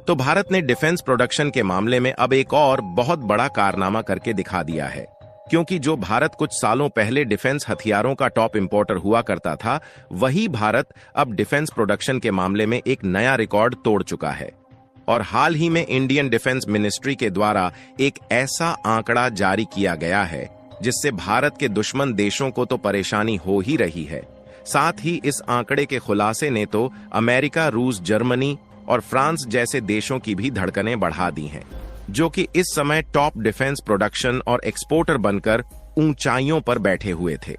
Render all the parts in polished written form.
तो भारत ने defence production के मामले में अब एक और बहुत बड़ा कारनामा करके दिखा दिया है, क्योंकि जो भारत कुछ सालों पहले डिफेंस हथियारों का टॉप इंपोर्टर हुआ करता था, वही भारत अब डिफेंस प्रोडक्शन के मामले में एक नया रिकॉर्ड तोड़ चुका है। और हाल ही में इंडियन डिफेंस मिनिस्ट्री के द्वारा एक ऐसा आंकड़ा जारी किया गया है जिससे भारत के दुश्मन देशों को तो परेशानी हो ही रही है, साथ ही इस आंकड़े के खुलासे ने तो अमेरिका, रूस, जर्मनी और फ्रांस जैसे देशों की भी धड़कनें बढ़ा दी हैं, जो कि इस समय टॉप डिफेंस प्रोडक्शन और एक्सपोर्टर बनकर ऊंचाइयों पर बैठे हुए थे।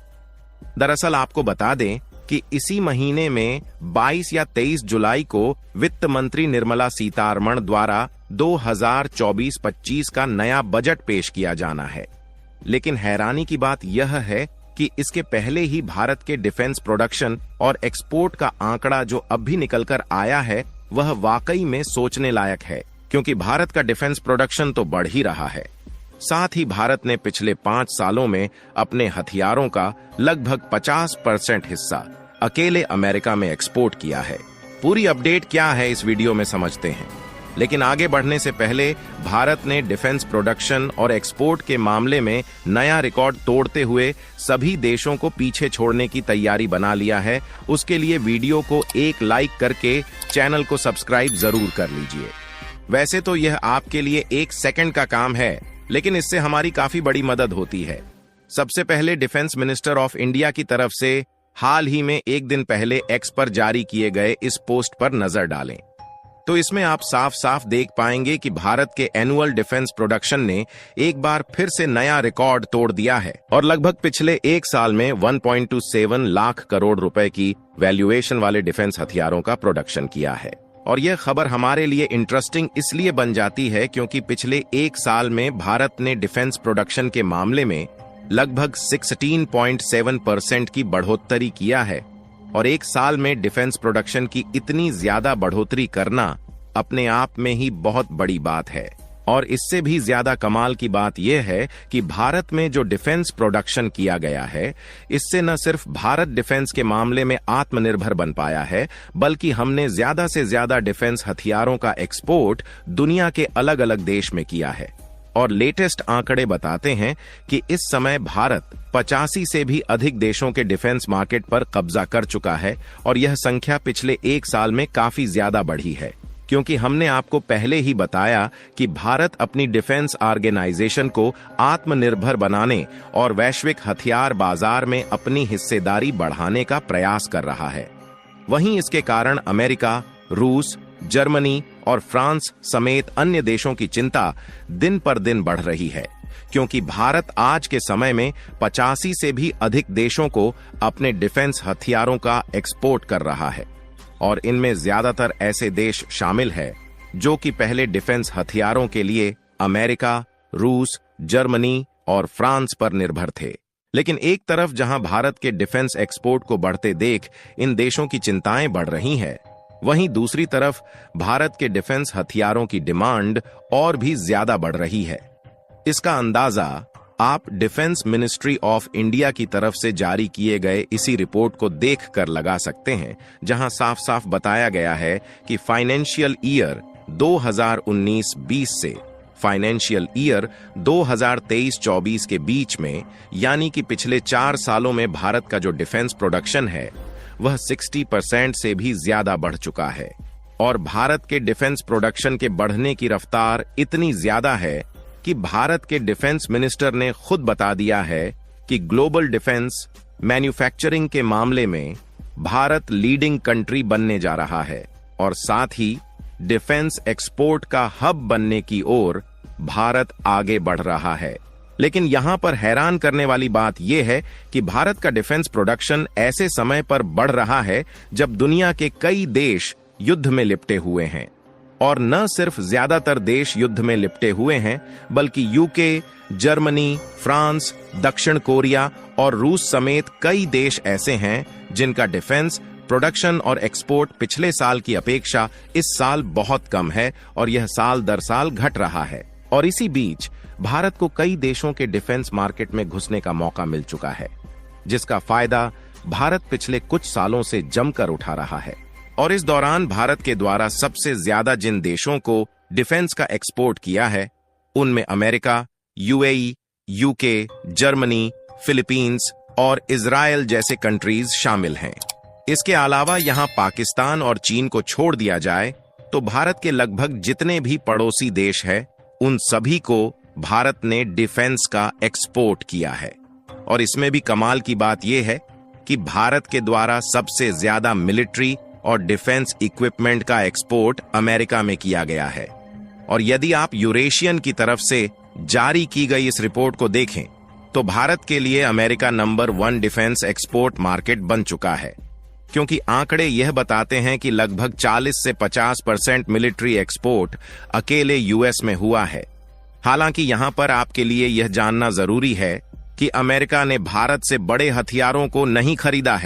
दरअसल आपको बता दें कि इसी महीने में 22 या 23 जुलाई को वित्त मंत्री निर्मला सीतारमण द्वारा 2024-25 का नया बजट पेश किया जाना है। लेकिन हैरानी की बात यह है कि इसके पहले ही भारत के डिफेंस प्रोडक्शन और एक्सपोर्ट का आंकड़ा जो अब भी निकलकर आया है, वह वाकई में सोचने लायक है, क्योंकि भारत का डिफेंस प्रोडक्शन तो बढ़ ही रहा है। साथ ही भारत ने पिछले 5 सालों में अपने हथियारों का लगभग 50% हिस्सा अकेले अमेरिका में एक्सपोर्ट किया है। पूरी अपडेट क्या है इस वीडियो में समझते हैं, लेकिन आगे बढ़ने से पहले भारत ने डिफेंस प्रोडक्शन और एक्सपोर्ट के मामले में नया रिकॉर्ड तोड़ते हुए सभी देशों को पीछे छोड़ने की तैयारी बना लिया है। उसके लिए वीडियो को एक लाइक करके चैनल को सब्सक्राइब जरूर कर लीजिए। वैसे तो यह आपके लिए 1 सेकंड का काम है, लेकिन इससे हमारी काफी बड़ी मदद होती है। सबसे पहले डिफेंस मिनिस्टर ऑफ इंडिया की तरफ से हाल ही में 1 दिन पहले एक्स पर जारी किए गए इस पोस्ट पर नजर डालें, तो इसमें आप साफ साफ देख पाएंगे कि भारत के एनुअल डिफेंस प्रोडक्शन ने एक बार फिर से नया रिकॉर्ड तोड़ दिया है और लगभग पिछले 1 साल में 1.27 लाख करोड़ रुपए की वैल्यूएशन वाले डिफेंस हथियारों का प्रोडक्शन किया है। और यह खबर हमारे लिए इंटरेस्टिंग इसलिए बन जाती है क्योंकि पिछले 1 साल में भारत ने डिफेंस प्रोडक्शन के मामले में लगभग 16.7% की बढ़ोतरी किया है। और 1 साल में डिफेंस प्रोडक्शन की इतनी ज्यादा बढ़ोतरी करना अपने आप में ही बहुत बड़ी बात है। और इससे भी ज्यादा कमाल की बात यह है कि भारत में जो डिफेंस प्रोडक्शन किया गया है, इससे न सिर्फ भारत डिफेंस के मामले में आत्मनिर्भर बन पाया है, बल्कि हमने ज्यादा से ज्यादा डिफेंस हथियारों का एक्सपोर्ट दुनिया के अलग अलग देश में किया है। और लेटेस्ट आंकड़े बताते हैं कि इस समय भारत 85 से भी अधिक देशों के डिफेंस मार्केट पर कब्जा कर चुका है और यह संख्या पिछले 1 साल में काफी ज्यादा बढ़ी है, क्योंकि हमने आपको पहले ही बताया कि भारत अपनी डिफेंस ऑर्गेनाइजेशन को आत्मनिर्भर बनाने और वैश्विक हथियार बाजार में अपनी हिस्सेदारी बढ़ाने का प्रयास कर रहा है। वहीं इसके कारण अमेरिका, रूस, जर्मनी और फ्रांस समेत अन्य देशों की चिंता दिन पर दिन बढ़ रही है, क्योंकि भारत आज के समय में 85 से भी अधिक देशों को अपने डिफेंस हथियारों का एक्सपोर्ट कर रहा है। और इनमें ज्यादातर ऐसे देश शामिल है जो कि पहले डिफेंस हथियारों के लिए अमेरिका, रूस, जर्मनी और फ्रांस पर निर्भर थे। लेकिन एक तरफ जहां भारत के डिफेंस एक्सपोर्ट को बढ़ते देख इन देशों की चिंताएं बढ़ रही हैं, वहीं दूसरी तरफ भारत के डिफेंस हथियारों की डिमांड और भी ज्यादा बढ़ रही है। इसका अंदाजा आप डिफेंस मिनिस्ट्री ऑफ इंडिया की तरफ से जारी किए गए इसी रिपोर्ट को देखकर लगा सकते हैं, जहां साफ साफ बताया गया है कि फाइनेंशियल ईयर 2019-20 से फाइनेंशियल ईयर 2023-24 के बीच में, यानी कि पिछले 4 सालों में भारत का जो डिफेंस प्रोडक्शन है वह 60% से भी ज्यादा बढ़ चुका है। और भारत के डिफेंस प्रोडक्शन के बढ़ने की रफ्तार इतनी ज्यादा है कि भारत के डिफेंस मिनिस्टर ने खुद बता दिया है कि ग्लोबल डिफेंस मैन्युफैक्चरिंग के मामले में भारत लीडिंग कंट्री बनने जा रहा है और साथ ही डिफेंस एक्सपोर्ट का हब बनने की ओर भारत आगे बढ़ रहा है। लेकिन यहां पर हैरान करने वाली बात यह है कि भारत का डिफेंस प्रोडक्शन ऐसे समय पर बढ़ रहा है जब दुनिया के कई देश युद्ध में लिपटे हुए हैं। और न सिर्फ ज्यादातर देश युद्ध में लिपटे हुए हैं, बल्कि यूके, जर्मनी, फ्रांस, दक्षिण कोरिया और रूस समेत कई देश ऐसे हैं जिनका डिफेंस प्रोडक्शन और एक्सपोर्ट पिछले साल की अपेक्षा इस साल बहुत कम है और यह साल दर साल घट रहा है। और इसी बीच भारत को कई देशों के डिफेंस मार्केट में घुसने का मौका मिल चुका है, जिसका फायदा भारत पिछले कुछ सालों से जमकर उठा रहा है। और इस दौरान भारत के द्वारा सबसे ज्यादा जिन देशों को डिफेंस का एक्सपोर्ट किया है उनमें America, UAE, UK, Germany, Philippines और इजराइल जैसे कंट्रीज शामिल हैं। इसके अलावा यहां पाकिस्तान और चीन को छोड़ दिया जाए तो भारत के लगभग जितने भी पड़ोसी देश हैं उन सभी को भारत ने डिफेंस का एक्सपोर्ट किया है। और इसमें भी कमाल की बात यह है कि भारत के द्वारा सबसे ज्यादा मिलिट्री और डिफेंस इक्विपमेंट का एक्सपोर्ट अमेरिका में किया गया है। और यदि आप यूरेशियन की तरफ से जारी की गई इस रिपोर्ट को देखें तो भारत के लिए America number 1 defence export market बन चुका है, क्योंकि आंकड़े यह बताते हैं कि लगभग 40 से 50% मिलिट्री एक्सपोर्ट अकेले यूएस में हुआ है। हालांकि यहां पर आपके लिए यह जानना जरूरी है कि अमेरिका ने भारत से बड़े हथियारों को नहीं खरीदा है।